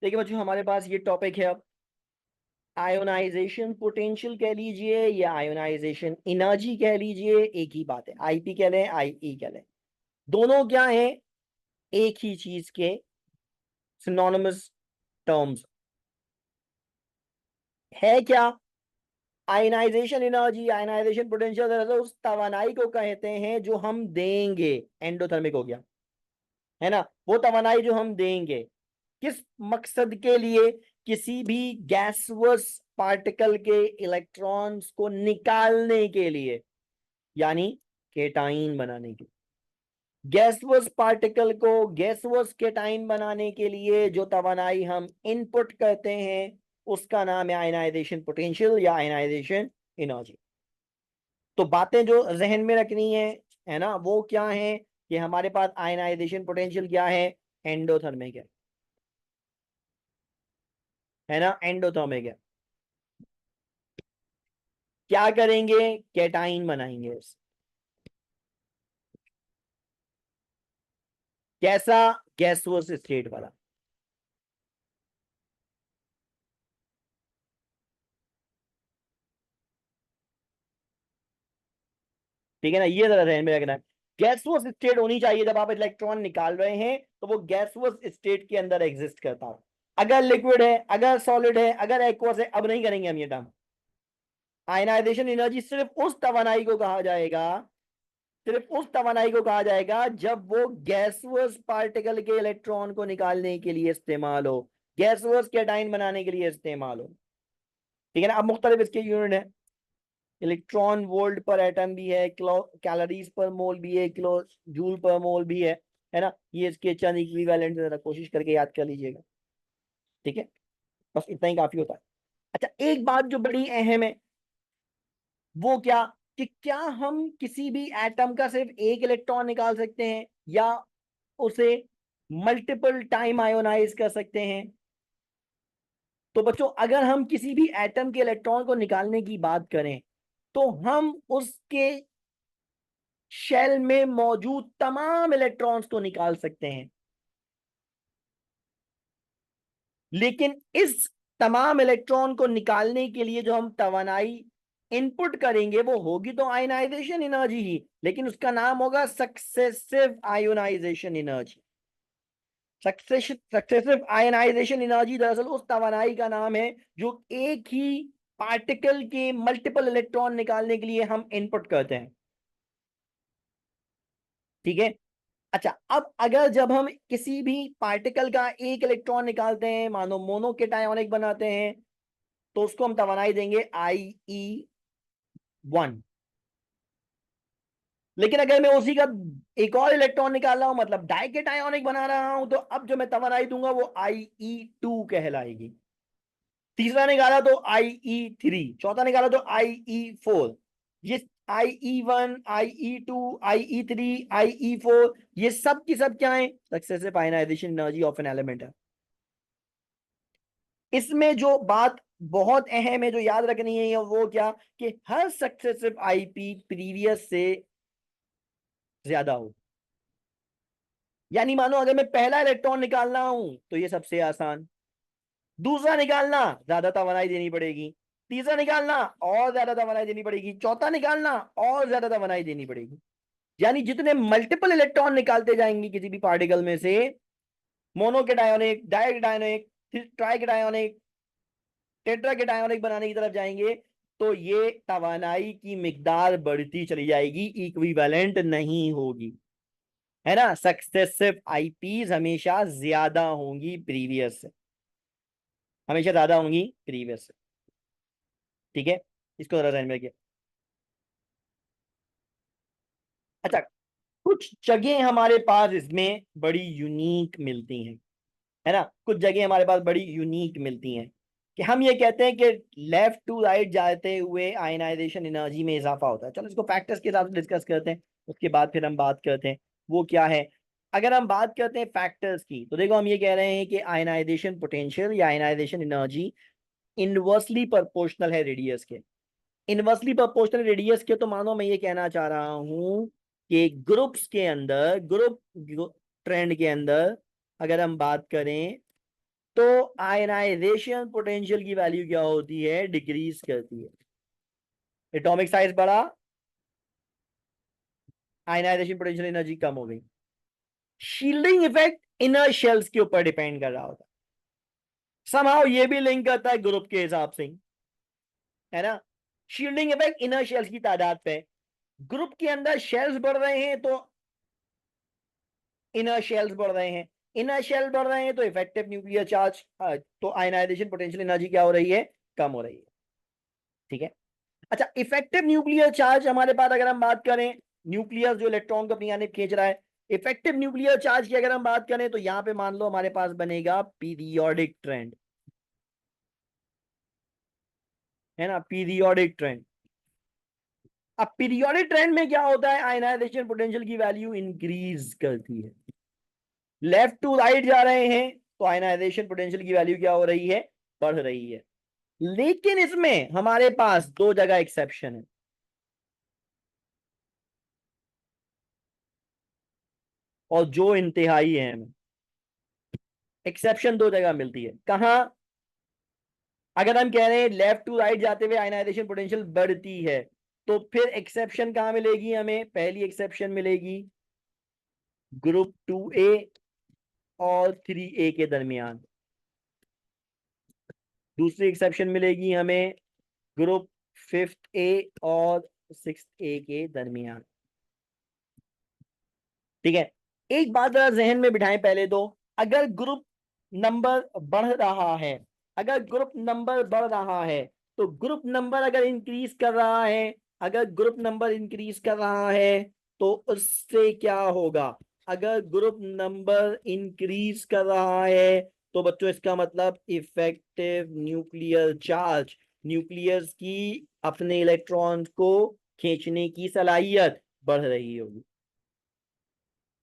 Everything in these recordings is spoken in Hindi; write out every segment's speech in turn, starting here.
देखिए बच्चों, हमारे पास ये टॉपिक है अब आयोनाइजेशन पोटेंशियल कह लीजिए या आयोनाइजेशन एनर्जी कह लीजिए, एक ही बात है। आईपी कह लें, आईई कह लें, दोनों क्या है, एक ही चीज के सिनोनिमस टर्म्स है। क्या आयनाइजेशन एनर्जी, आयनाइजेशन पोटेंशियल, दरअसल उस तवानाई को कहते हैं जो हम देंगे। एंडोथर्मिक हो गया, है ना, वो तवानाई जो हम देंगे किस मकसद के लिए, किसी भी गैसवस पार्टिकल के इलेक्ट्रॉन्स को निकालने के लिए, यानी केटाइन बनाने के लिए। गैसवस पार्टिकल को गैसवस केटाइन बनाने के लिए जो तवानाई हम इनपुट करते हैं उसका नाम है आयनाइजेशन पोटेंशियल या आयनाइजेशन एनर्जी। तो बातें जो जहन में रखनी है ना, वो क्या है कि हमारे पास आयनाइजेशन पोटेंशियल क्या है, एंडोथर्मिक है ना, एंडोथर्मिक है। क्या करेंगे, केटाइन बनाएंगे उससे। कैसा, गैसोस स्टेट वाला। ठीक है ना, ये जरा ध्यान में रखना है। गैसोस स्टेट होनी चाहिए जब आप इलेक्ट्रॉन निकाल रहे हैं, तो वो गैसोस स्टेट के अंदर एग्जिस्ट करता है। अगर लिक्विड है, अगर सॉलिड है, अगर एक्वस है, अब नहीं करेंगे हम ये टर्म। आयनाइजेशन एनर्जी सिर्फ उस तवानाई को कहा जाएगा, सिर्फ उस तवानाई को कहा जाएगा जब वो गैसुअस पार्टिकल के इलेक्ट्रॉन को निकालने के लिए इस्तेमाल हो, गैसुअस कैटाइन बनाने के लिए इस्तेमाल हो। ठीक है ना। अब मुख्तलिफ इसके यूनिट है, इलेक्ट्रॉन वोल्ट पर एटम भी है, कैलोरीज पर मोल भी है, किलो जूल पर मोल भी है ना। ये इसके चंद इक्विवेलेंट जरा कोशिश करके याद कर लीजिएगा। ठीक है, बस इतना ही काफी होता है। अच्छा, एक बात जो बड़ी अहम है वो क्या, कि क्या हम किसी भी एटम का सिर्फ एक इलेक्ट्रॉन निकाल सकते हैं या उसे मल्टीपल टाइम आयोनाइज कर सकते हैं। तो बच्चों, अगर हम किसी भी एटम के इलेक्ट्रॉन को निकालने की बात करें तो हम उसके शेल में मौजूद तमाम इलेक्ट्रॉन्स को निकाल सकते हैं, लेकिन इस तमाम इलेक्ट्रॉन को निकालने के लिए जो हम तवानाई इनपुट करेंगे वो होगी तो आयनाइजेशन एनर्जी ही, लेकिन उसका नाम होगा successive ionization energy. Successive ionization energy दरअसल उस तवानाई का नाम है जो एक ही पार्टिकल के मल्टीपल इलेक्ट्रॉन निकालने के लिए हम इनपुट करते हैं। ठीक है। अच्छा, अब अगर जब हम किसी भी पार्टिकल का एक इलेक्ट्रॉन निकालते हैं, मानो मोनोकेटायोनिक बनाते हैं, तो उसको हम तवानाई देंगे IE1। लेकिन अगर मैं उसी का एक और इलेक्ट्रॉन निकाल रहा हूं, मतलब डाइकेटायोनिक बना रहा हूं, तो अब जो मैं तवानाई दूंगा वो IE2 कहलाएगी। तीसरा निकाला तो IE3, चौथा निकाला तो IE4। ये IE1, IE2, IE3, IE4, ये सब की सब क्या है, successive ionization energy of an element है। इसमें जो बात बहुत अहम है जो याद रखनी है वो क्या, कि हर सक्सेसिव आईपी प्रीवियस से ज्यादा हो। यानी मानो अगर मैं पहला इलेक्ट्रॉन निकालना हूं तो ये सबसे आसान, दूसरा निकालना ज्यादा तवानाई देनी पड़ेगी, तीसरा निकालना और ज्यादा तवानाई देनी पड़ेगी, चौथा निकालना और ज्यादा तवानाई देनी पड़ेगी। यानी जितने मल्टीपल इलेक्ट्रॉन निकालते जाएंगे किसी भी पार्टिकल में से, मोनोकेटायोनिक, डाइकेटायोनिक, ट्राइकेटायोनिक, टेट्राकेटायोनिक बनाने की तरफ जाएंगे, तो ये तवानाई की मिकदार बढ़ती चली जाएगी, इक्विवेलेंट नहीं होगी, है ना। सक्सेसिव आईपीज हमेशा ज्यादा होंगी प्रीवियस से, हमेशा ज्यादा होंगी प्रीवियस से। ठीक है, इसको जरा ध्यान में रखिए। अच्छा, कुछ जगह हमारे पास इसमें बड़ी यूनिक मिलती हैं, है ना, कुछ जगह हमारे पास बड़ी यूनिक मिलती हैं कि हम ये कहते हैं कि लेफ्ट टू राइट जाते हुए आयनाइजेशन एनर्जी में इजाफा होता है। चलो इसको फैक्टर्स के साथ डिस्कस करते हैं, उसके बाद फिर हम बात करते हैं वो क्या है। अगर हम बात करते हैं फैक्टर्स की, तो देखो हम ये कह रहे हैं कि आयनाइजेशन पोटेंशियल या आयनाइजेशन एनर्जी इनवर्सली प्रोपोर्शनल है रेडियस के। इनवर्सली प्रोपोर्शनल रेडियस के, तो मानो मैं ये कहना चाह रहा हूं कि ग्रुप्स के अंदर, ग्रुप ट्रेंड के अंदर अगर हम बात करें तो आयनाइजेशन पोटेंशियल की वैल्यू क्या होती है, डिक्रीज करती है। एटॉमिक साइज बढ़ा, आयनाइजेशन पोटेंशियल एनर्जी कम हो गई। शील्डिंग इफेक्ट इनर शेल्स के ऊपर डिपेंड कर रहा होता है। समहाउ ये भी लिंक करता है ग्रुप के हिसाब से, है ना। शील्डिंग इफेक्ट इनर शेल्स की तादाद पे, ग्रुप के अंदर शेल्स बढ़ रहे हैं तो इनर शेल्स बढ़ रहे हैं, इनर शेल बढ़ रहे हैं तो इफेक्टिव न्यूक्लियर चार्ज, तो आयनाइजेशन पोटेंशियल एनर्जी क्या हो रही है, कम हो रही है। ठीक है। अच्छा, इफेक्टिव न्यूक्लियर चार्ज हमारे पास अगर हम बात करें, न्यूक्लियस जो इलेक्ट्रॉन को अपनी जानिब खींच रहा है, इफेक्टिव न्यूक्लियर चार्ज की अगर हम बात करें तो यहां पे मान लो हमारे पास बनेगा पीरियोडिक ट्रेंड, है ना, पीरियोडिक ट्रेंड। अब पीरियोडिक ट्रेंड में क्या होता है, आयनाइजेशन पोटेंशियल की वैल्यू इंक्रीज करती है। लेफ्ट टू राइट जा रहे हैं तो आयनाइजेशन पोटेंशियल की वैल्यू क्या हो रही है, बढ़ रही है। लेकिन इसमें हमारे पास दो जगह एक्सेप्शन है, और जो इंतहाई है हमें, एक्सेप्शन दो जगह मिलती है। कहां, अगर हम कह रहे हैं लेफ्ट टू राइट जाते हुए आयनाइजेशन पोटेंशियल बढ़ती है, तो फिर एक्सेप्शन कहां मिलेगी हमें, पहली एक्सेप्शन मिलेगी ग्रुप 2A और 3A के दरमियान, दूसरी एक्सेप्शन मिलेगी हमें ग्रुप 5th A और 6th A के दरमियान। ठीक है। एक बात जरा जहन में बिठाएं पहले तो, अगर ग्रुप नंबर बढ़ रहा है, अगर ग्रुप नंबर बढ़ रहा है, तो ग्रुप नंबर अगर इंक्रीज कर रहा है, अगर ग्रुप नंबर इंक्रीज कर रहा है तो उससे क्या होगा, अगर ग्रुप नंबर इंक्रीज कर रहा है तो बच्चों इसका मतलब इफेक्टिव न्यूक्लियर चार्ज, न्यूक्लियस की अपने इलेक्ट्रॉन को खींचने की सलाहियत बढ़ रही होगी।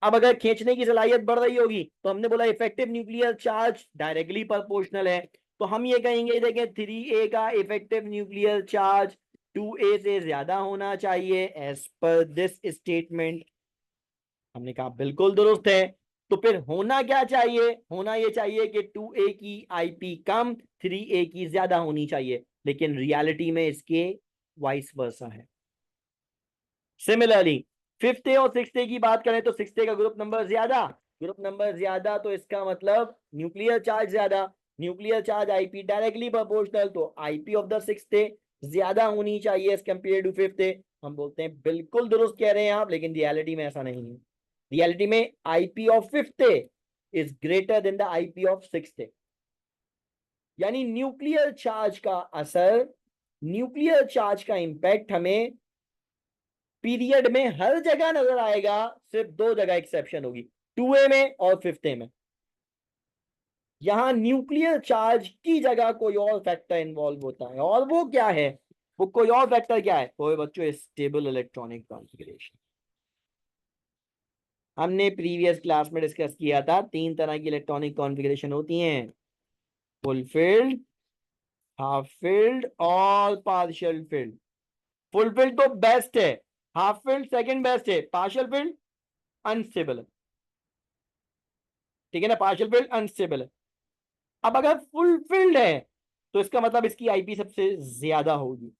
अब अगर खींचने की सलाहियत बढ़ रही होगी तो हमने बोला effective nuclear charge directly proportional है, तो हम ये कहेंगे, देखें 3A का इफेक्टिव न्यूक्लियर चार्ज 2A से ज्यादा होना चाहिए एज पर दिस स्टेटमेंट। हमने कहा बिल्कुल दुरुस्त है। तो फिर होना क्या चाहिए, होना ये चाहिए कि 2A की आईपी कम, 3A की ज्यादा होनी चाहिए, लेकिन रियलिटी में इसके वाइस वर्सा है। सिमिलरली 5th और 6th की बात करें तो 6th का ग्रुप नंबर ज्यादा, ग्रुप नंबर ज्यादा तो इसका मतलब न्यूक्लियर चार्ज ज्यादा, nuclear charge IP directly proportional, तो आईपी ऑफ द 6th ज्यादा होनी चाहिए एज कंपेयर टू 5th। हम बोलते हैं बिल्कुल दुरुस्त कह रहे हैं आप, लेकिन रियलिटी में ऐसा नहीं है। रियलिटी में IP of 5th is greater than the IP of 6th। यानी न्यूक्लियर चार्ज का असर, न्यूक्लियर चार्ज का इंपैक्ट हमें पीरियड में हर जगह नजर आएगा, सिर्फ दो जगह एक्सेप्शन होगी, 2A में और 5th में। यहां न्यूक्लियर चार्ज की जगह कोई और फैक्टर इन्वॉल्व होता है, और वो क्या है, वो कोई और फैक्टर क्या है, वो है बच्चों स्टेबल इलेक्ट्रॉनिक कॉन्फ़िगरेशन। हमने प्रीवियस क्लास में डिस्कस किया था, तीन तरह की इलेक्ट्रॉनिक कॉन्फ़िगरेशन होती हैं, फुलफिल्ड, हाफ फिल्ड और पार्शियल फिल्ड। फुलफिल्ड तो बेस्ट है, हाफ फिल्ड सेकंड बेस्ट है, पार्शियल फिल्ड अनस्टेबल है। ठीक है ना, पार्शियल फिल्ड अनस्टेबल है। अब अगर फुलफिल्ड है तो इसका मतलब इसकी आईपी सबसे ज्यादा होगी,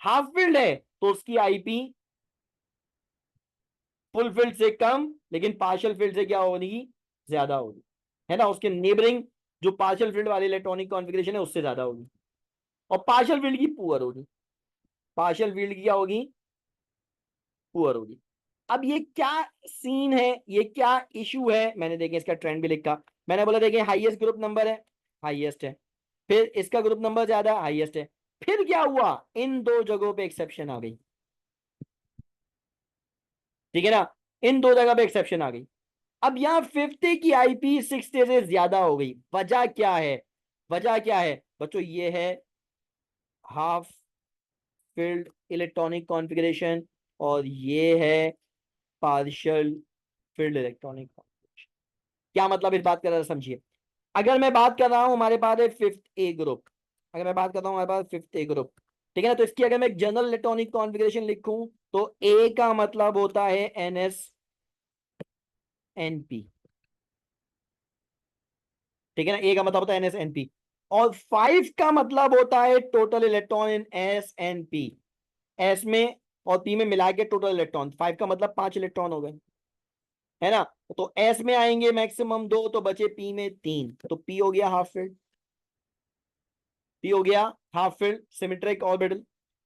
हाफ फिल्ड है तो उसकी आईपी फुलफिल्ड से कम, लेकिन पार्शियल फील्ड से क्या होगी, ज्यादा होगी, है ना, उसके नेबरिंग जो पार्शियल फील्ड वाली इलेक्ट्रॉनिक कॉन्फ़िगरेशन है उससे ज्यादा होगी, और पार्शियल फील्ड की पुअर होगी, पार्शियल फील्ड की क्या होगी, पुअर होगी। अब ये क्या सीन है, ये क्या इशू है, मैंने देखे इसका ट्रेंड भी लिखा। मैंने बोला देखिए हाईएस्ट ग्रुप नंबर है, हाईएस्ट है, फिर इसका ग्रुप नंबर ज्यादा, हाईएस्ट है, फिर क्या हुआ, इन दो जगहों पे एक्सेप्शन आ गई। ठीक है ना, इन दो जगह पे एक्सेप्शन आ गई। अब यहां 5th की आईपी 6th से ज्यादा हो गई, वजह क्या है, वजह क्या है बच्चों, ये है हाफ फील्ड इलेक्ट्रॉनिक कॉन्फ़िगरेशन, और ये है पार्शियल फील्ड इलेक्ट्रॉनिक कॉन्फ़िगरेशन। क्या मतलब इस बात का जरा समझिए। अगर मैं बात कर रहा हूं हमारे पास है 5th A ग्रुप, अगर मैं बात कर रहा हूं हमारे पास 5th A ग्रुप, ठीक है ना, तो इसकी अगर मैं जनरल इलेक्ट्रॉनिक कॉन्फ़िगरेशन लिखूं तो ए का मतलब होता है NS NP, ठीक है ना, ए का मतलब होता है NS&P, और 5 का मतलब होता है total electron in S&P, S में और पी में मिला के टोटल इलेक्ट्रॉन, 5 का मतलब 5 इलेक्ट्रॉन हो गए, है ना। तो एस में आएंगे मैक्सिमम 2, तो बचे पी में 3, तो पी हो गया हाफ फिल्ड, पी हो गया हाफ फिल्ड सिमेट्रिक ऑर्बिटल।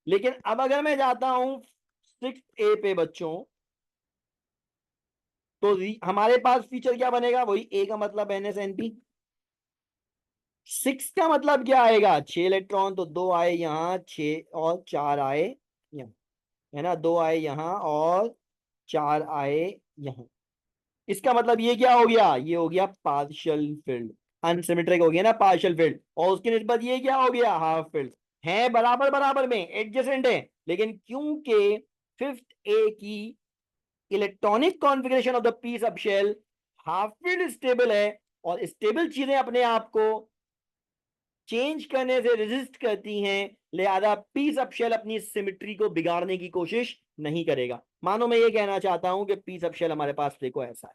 लेकिन अब अगर मैं जाता हूं 6A पे बच्चों, तो हमारे पास फीचर क्या बनेगा, वही ए का मतलब NS&P। 6 का मतलब क्या आएगा, 6 इलेक्ट्रॉन, तो 2 आए यहाँ, 6 और 4 आए यहाँ, है ना, 2 आए यहाँ और 4 आए यहाँ। इसका मतलब ये क्या हो गया, ये हो गया पार्शियल फील्ड, अनसिमेट्रिक हो गया ना पार्शियल फील्ड, और उसकी निस्बत ये क्या हो गया, हाफ फील्ड। है बराबर बराबर में एडजेसेंट है, लेकिन क्योंकि फिफ्थ ए की electronic configuration of the p sub shell half filled stable है, और स्टेबल चीजें अपने आप को चेंज करने से रेजिस्ट करती हैं, लिहाजा पी सब शेल अपनी सिमेट्री को बिगाड़ने की कोशिश नहीं करेगा। मानो मैं ये कहना चाहता हूं कि पी सब शेल हमारे पास देखो ऐसा है,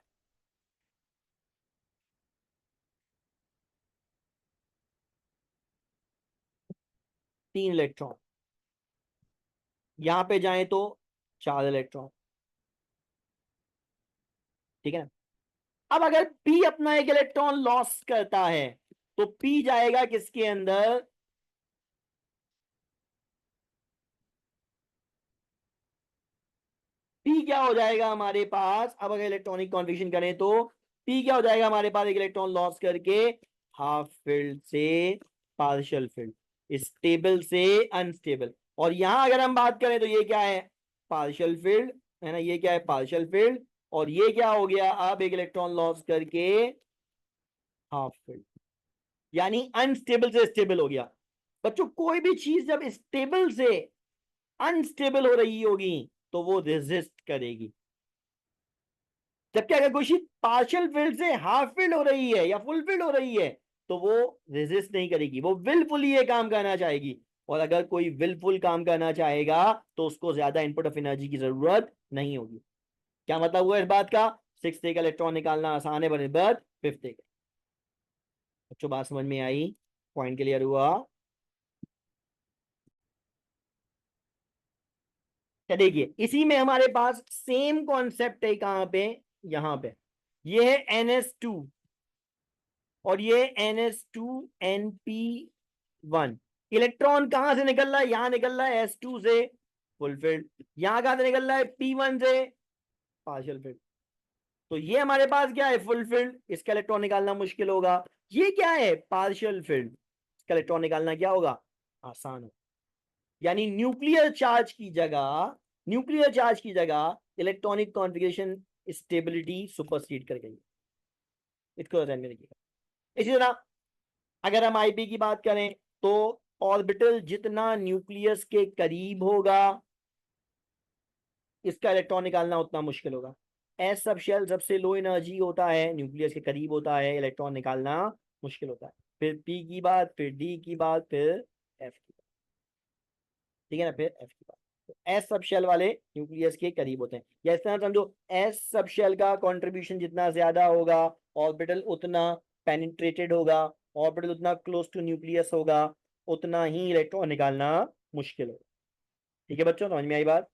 3 इलेक्ट्रॉन, यहां पे जाएं तो 4 इलेक्ट्रॉन, ठीक है ना। अब अगर पी अपना एक इलेक्ट्रॉन लॉस करता है, तो पी जाएगा किसके अंदर, पी क्या हो जाएगा हमारे पास, अब अगर इलेक्ट्रॉनिक कॉन्फ़िगरेशन करें तो पी क्या हो जाएगा हमारे पास, एक इलेक्ट्रॉन लॉस करके हाफ फील्ड से पार्शियल फील्ड, स्टेबल से अनस्टेबल। और यहां अगर हम बात करें तो ये क्या है, पार्शियल फील्ड, है ना, ये क्या है पार्शियल फील्ड, और ये क्या हो गया, अब एक इलेक्ट्रॉन लॉस करके हाफ फील्ड, यानी अनस्टेबल से स्टेबल हो गया। बच्चों कोई भी चीज जब स्टेबल से अनस्टेबल हो रही होगी तो वो रेजिस्ट करेगी, जबकि अगर कोई चीज पार्शियल फील्ड से हाफ फील्ड हो रही है या फुल फील्ड हो रही है तो वो रेजिस्ट नहीं करेगी, वो विलफुली ये काम करना चाहेगी। और अगर कोई विलफुल काम करना चाहेगा तो उसको ज्यादा इनपुट ऑफ एनर्जी की जरूरत नहीं होगी। क्या मतलब हुआ इस बात का, 6 का इलेक्ट्रॉन निकालना आसान है बट 5 का। बच्चों बात समझ में आई, पॉइंट क्लियर हुआ। क्या देखिए इसी में हमारे पास सेम कॉन्सेप्ट है, कहां पे, यहां पे, ये है NS2 और ये NS2 NP1। इलेक्ट्रॉन कहां से निकल रहा है, यहां निकल रहा है S2 से फुलफिल्ड, यहां कहां से निकल रहा है P1 से पार्शियल फील्ड। तो ये हमारे पास क्या है, फुलफिल्ड, इसका इलेक्ट्रॉन निकालना मुश्किल होगा। ये क्या है, पार्शियल फील्ड, इसका इलेक्ट्रॉन निकालना क्या होगा, आसान हो। यानी न्यूक्लियर चार्ज की जगह इलेक्ट्रॉनिक कॉन्फ़िगरेशन स्टेबिलिटी सुपरसीड कर गई, इसको ध्यान में रखिएगा। इसी तरह अगर हम आईपी की बात करें तो ऑर्बिटल जितना न्यूक्लियस के करीब होगा इसका इलेक्ट्रॉन निकालना उतना मुश्किल होगा। एस सब शेल सबसे लो एनर्जी होता है, न्यूक्लियस के करीब होता है, इलेक्ट्रॉन निकालना मुश्किल होता है। फिर पी की बात, फिर डी की बात, फिर एफ की बात, ठीक है ना, फिर एफ की बात। तो एस सब शेल वाले न्यूक्लियस के करीब होते हैं, या इस तरह समझो, एस सब शेल का कंट्रीब्यूशन जितना ज्यादा होगा ऑर्बिटल उतना पेनिट्रेटेड होगा, ऑर्बिटल उतना क्लोज टू न्यूक्लियस होगा, उतना ही इलेक्ट्रॉन निकालना मुश्किल होगा। ठीक है बच्चों, समझ में आई बात।